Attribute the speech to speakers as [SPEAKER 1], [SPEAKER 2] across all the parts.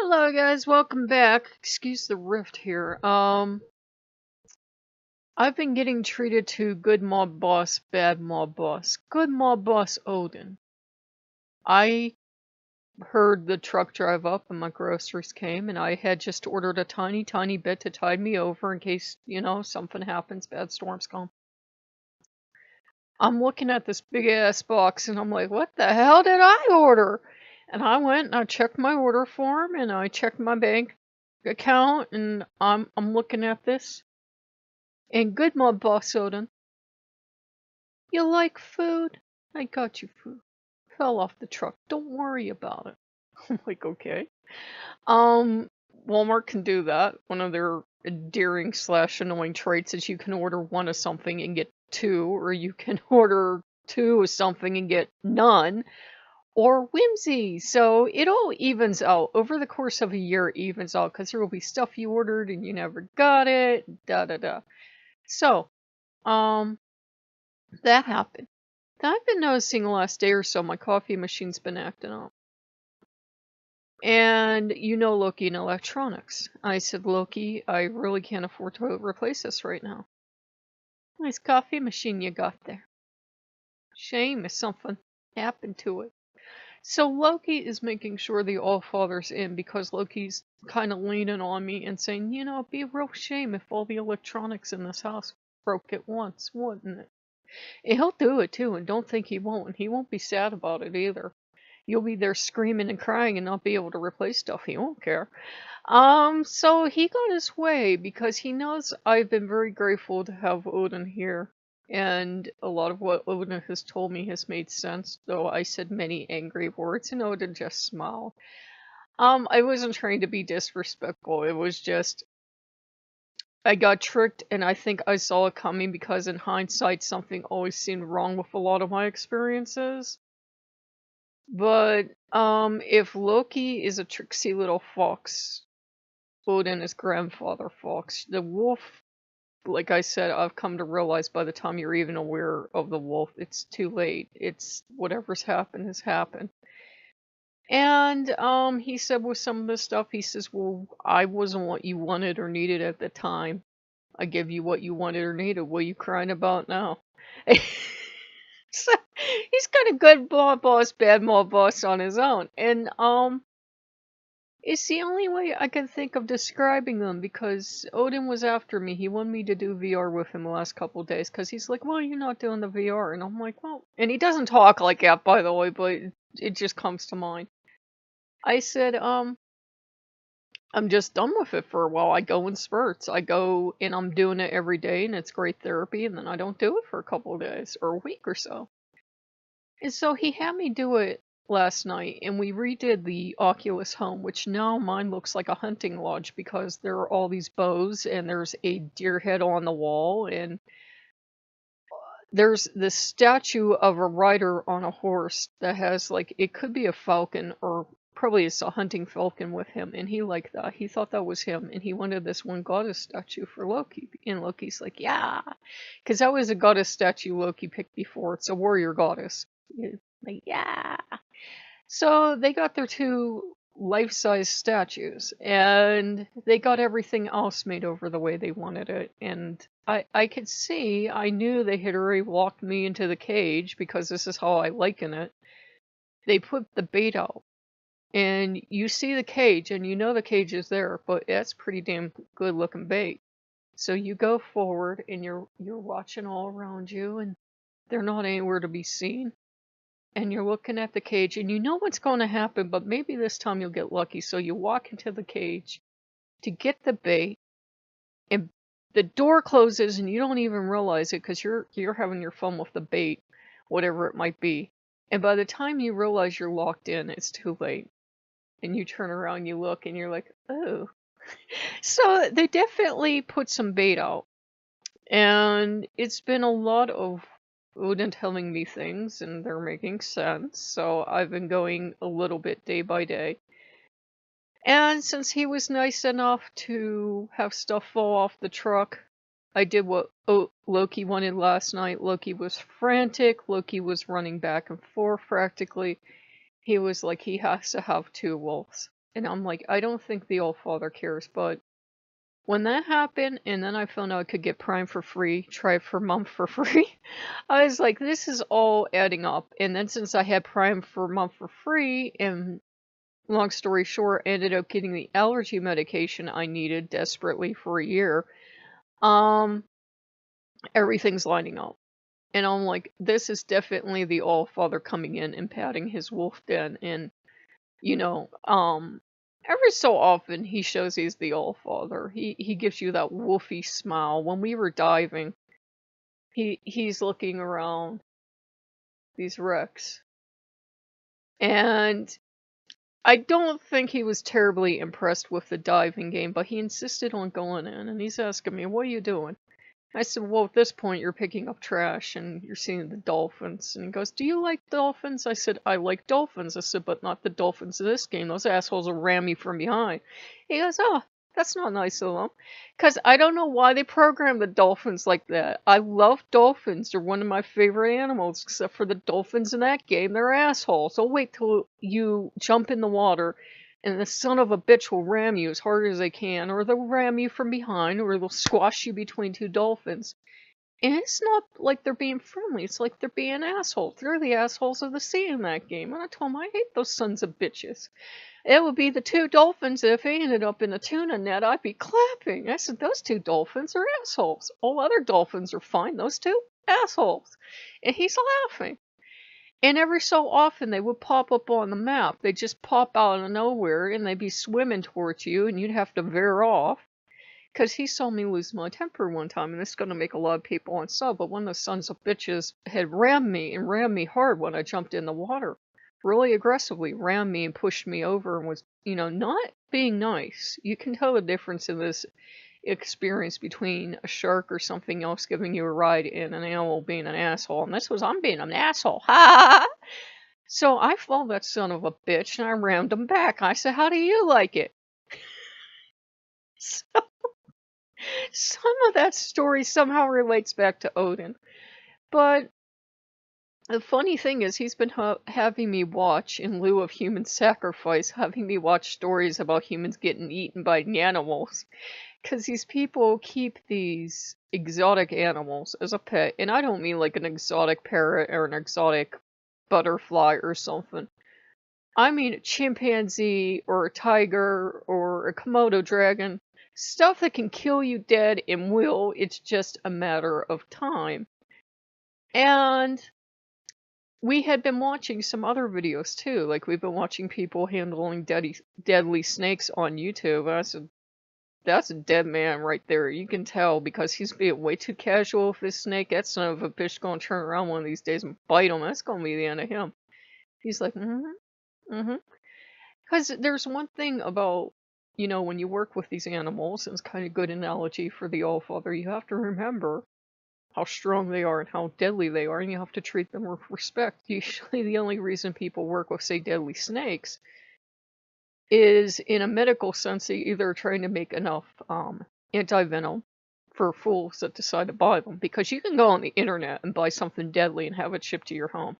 [SPEAKER 1] Hello guys, welcome back. Excuse the rift here. I've been getting treated to good mob boss, bad mob boss. Good mob boss Odin. I heard the truck drive up and my groceries came and I had just ordered a tiny bit to tide me over in case, something happens, bad storms come. I'm looking at this big ass box and I'm like, what the hell did I order? And I went and I checked my order form and I checked my bank account and I'm looking at this. And good mob boss Odin. You like food? I got you food. Fell off the truck. Don't worry about it. I'm like, okay. Walmart can do that. One of their endearing / annoying traits is you can order one of something and get two, or you can order two of something and get none, or whimsy. So it all evens out. Over the course of a year, it evens out, because there will be stuff you ordered and you never got it, da-da-da. So, that happened. I've been noticing the last day or so my coffee machine's been acting up. And you know Lokean Electronics. I said, Loki, I really can't afford to replace this right now. Nice coffee machine you got there. Shame if something happened to it. So Loki is making sure the Allfather's in because Loki's kind of leaning on me and saying, it'd be a real shame if all the electronics in this house broke at once, wouldn't it? And he'll do it too, and don't think he won't. And he won't be sad about it either. You'll be there screaming and crying and not be able to replace stuff. He won't care. So he got his way because he knows I've been very grateful to have Odin here. And a lot of what Odin has told me has made sense, though I said many angry words and Odin just smiled. I wasn't trying to be disrespectful. It was just I got tricked and I think I saw it coming because in hindsight something always seemed wrong with a lot of my experiences. But if Loki is a tricksy little fox, Odin is grandfather fox. The wolf, like I said, I've come to realize by the time you're even aware of the wolf, it's too late. It's whatever's happened has happened. And he said with some of this stuff, he says, well, I wasn't what you wanted or needed at the time. I give you what you wanted or needed. What are you crying about now? So he's got a good mob boss, bad mob boss on his own. And it's the only way I can think of describing them because Odin was after me. He wanted me to do VR with him the last couple of days because he's like, well, you're not doing the VR. And I'm like, well, and he doesn't talk like that, by the way, but it just comes to mind. I said, I'm just done with it for a while. I go in spurts. I go and I'm doing it every day and it's great therapy, and then I don't do it for a couple of days or a week or so. And so he had me do it last night and we redid the Oculus home, which now mine looks like a hunting lodge because there are all these bows and there's a deer head on the wall and there's this statue of a rider on a horse that has like, it could be a falcon or probably it's a hunting falcon with him, and he liked that. He thought that was him, and he wanted this one goddess statue for Loki. And Loki's like, yeah, because that was a goddess statue Loki picked before. It's a warrior goddess. Like, yeah. So they got their two life-size statues, and they got everything else made over the way they wanted it. And I could see, I knew they had already locked me into the cage because this is how I liken it. They put the bait out. And you see the cage, and you know the cage is there, but that's pretty damn good looking bait. So you go forward, and you're watching all around you, and they're not anywhere to be seen. And you're looking at the cage, and you know what's going to happen, but maybe this time you'll get lucky. So you walk into the cage to get the bait, and the door closes, and you don't even realize it because you're having your fun with the bait, whatever it might be. And by the time you realize you're locked in, it's too late. And you turn around, you look, and you're like, oh. So they definitely put some bait out. And it's been a lot of Odin telling me things, and they're making sense. So I've been going a little bit day by day. And since he was nice enough to have stuff fall off the truck, I did what Loki wanted last night. Loki was frantic. Loki was running back and forth practically. He was like, he has to have two wolves. And I'm like, I don't think the All-Father cares, but when that happened, and then I found out I could get Prime for free, try it for a month for free, I was like, this is all adding up. And then since I had Prime for a month for free, and long story short, I ended up getting the allergy medication I needed desperately for a year, everything's lining up. And I'm like, this is definitely the All-Father coming in and patting his wolf den. And, you know, every so often he shows he's the All-Father. He gives you that wolfy smile. When we were diving, he's looking around these wrecks. And I don't think he was terribly impressed with the diving game, but he insisted on going in. And he's asking me, what are you doing? I said, well, at this point, you're picking up trash and you're seeing the dolphins. And he goes, do you like dolphins? I said, I like dolphins. I said, but not the dolphins of this game. Those assholes will ram me from behind. He goes, oh, that's not nice of them. Because I don't know why they programmed the dolphins like that. I love dolphins. They're one of my favorite animals, except for the dolphins in that game. They're assholes. So wait till you jump in the water and the son of a bitch will ram you as hard as they can, or they'll ram you from behind, or they'll squash you between two dolphins. And it's not like they're being friendly, it's like they're being assholes. They're the assholes of the sea in that game. And I told him, I hate those sons of bitches. It would be the two dolphins that if they ended up in a tuna net, I'd be clapping. I said, those two dolphins are assholes. All other dolphins are fine, those two, assholes. And he's laughing. And every so often they would pop up on the map. They'd just pop out of nowhere and they'd be swimming towards you and you'd have to veer off. Because he saw me lose my temper one time, and this is going to make a lot of people unsub, but one of the sons of bitches had rammed me, and rammed me hard when I jumped in the water. Really aggressively rammed me and pushed me over and was, you know, not being nice. You can tell the difference in this experience between a shark or something else giving you a ride and an animal being an asshole. And this was, I'm being an asshole. Ha! So I followed that son of a bitch and I rammed him back. I said, how do you like it? So, some of that story somehow relates back to Odin. But the funny thing is, he's been having me watch, in lieu of human sacrifice, having me watch stories about humans getting eaten by animals. Because these people keep these exotic animals as a pet, and I don't mean like an exotic parrot or an exotic butterfly or something. I mean a chimpanzee or a tiger or a Komodo dragon. Stuff that can kill you dead and will, it's just a matter of time. And we had been watching some other videos too, like we've been watching people handling deadly snakes on YouTube, and I said, that's a dead man right there. You can tell because he's being way too casual with this snake. That son of a bitch gonna turn around one of these days and bite him. That's gonna be the end of him. He's like, Because there's one thing about, you know, when you work with these animals, and it's kind of a good analogy for the All-Father, you have to remember how strong they are and how deadly they are, and you have to treat them with respect. Usually the only reason people work with, say, deadly snakes is in a medical sense. They either are trying to make enough anti-venom for fools that decide to buy them, because you can go on the internet and buy something deadly and have it shipped to your home.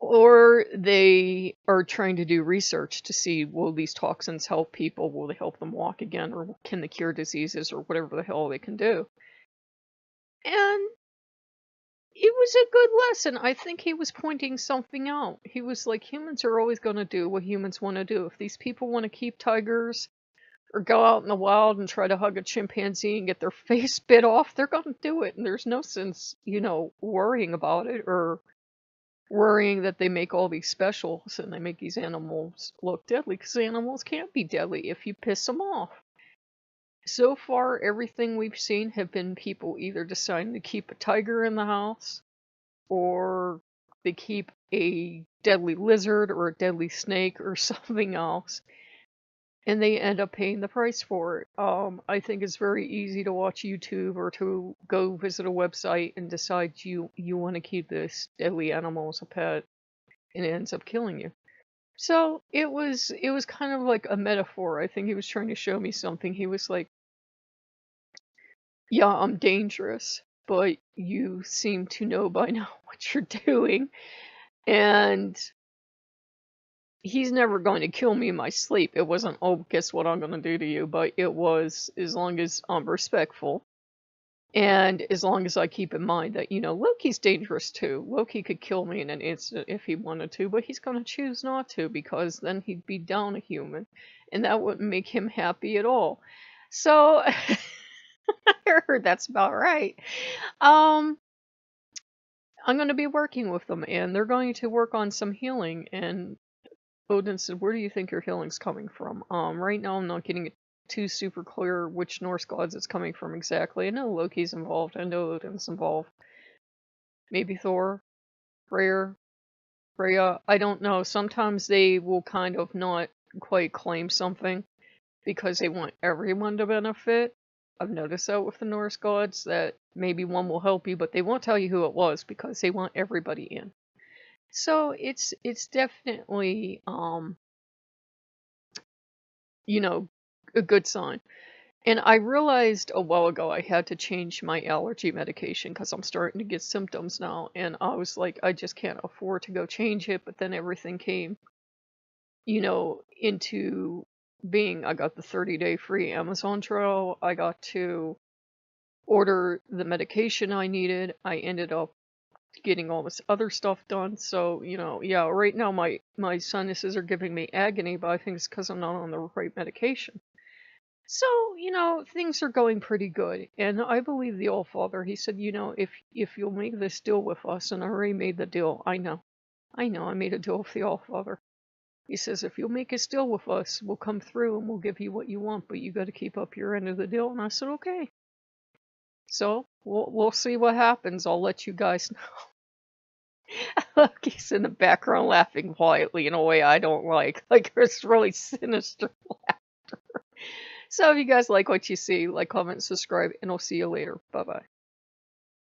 [SPEAKER 1] Or they are trying to do research to see, will these toxins help people? Will they help them walk again? Or can they cure diseases or whatever the hell they can do? And it was a good lesson. I think he was pointing something out. He was like, humans are always going to do what humans want to do. If these people want to keep tigers or go out in the wild and try to hug a chimpanzee and get their face bit off, they're going to do it. And there's no sense, you know, worrying about it or worrying that they make all these specials and they make these animals look deadly, because the animals can't be deadly if you piss them off. So far, everything we've seen have been people either deciding to keep a tiger in the house, or they keep a deadly lizard or a deadly snake or something else, and they end up paying the price for it. I think it's very easy to watch YouTube or to go visit a website and decide you want to keep this deadly animal as a pet, and it ends up killing you. So it was kind of like a metaphor. I think he was trying to show me something. He was like, yeah, I'm dangerous, but you seem to know by now what you're doing. And he's never going to kill me in my sleep. It wasn't, oh, guess what I'm going to do to you, but it was, as long as I'm respectful, and as long as I keep in mind that, Loki's dangerous too. Loki could kill me in an instant if he wanted to, but he's going to choose not to, because then he'd be down a human, and that wouldn't make him happy at all. So, I heard that's about right. I'm going to be working with them, and they're going to work on some healing, and Odin said, "Where do you think your healing's coming from?" Right now I'm not getting it too super clear which Norse gods it's coming from exactly. I know Loki's involved, I know Odin's involved. Maybe Thor, Freya, I don't know. Sometimes they will kind of not quite claim something because they want everyone to benefit. I've noticed that with the Norse gods, that maybe one will help you, but they won't tell you who it was because they want everybody in. So it's definitely a good sign. And I realized a while ago I had to change my allergy medication because I'm starting to get symptoms now, and I was like, I just can't afford to go change it. But then everything came, into being. I got the 30-day free Amazon trial. I got to order the medication I needed. I ended up getting all this other stuff done. So, yeah, right now my sinuses are giving me agony, but I think it's because I'm not on the right medication. So, things are going pretty good. And I believe the All-Father. He said, if you'll make this deal with us, and I already made the deal. I know, I made a deal with the All-Father. He says, if you'll make this deal with us, we'll come through and we'll give you what you want, but you got to keep up your end of the deal. And I said, okay. So, we'll see what happens. I'll let you guys know. He's in the background laughing quietly in a way I don't like. Like, it's really sinister laughter. So if you guys like what you see, like, comment, subscribe, and I'll see you later. Bye-bye.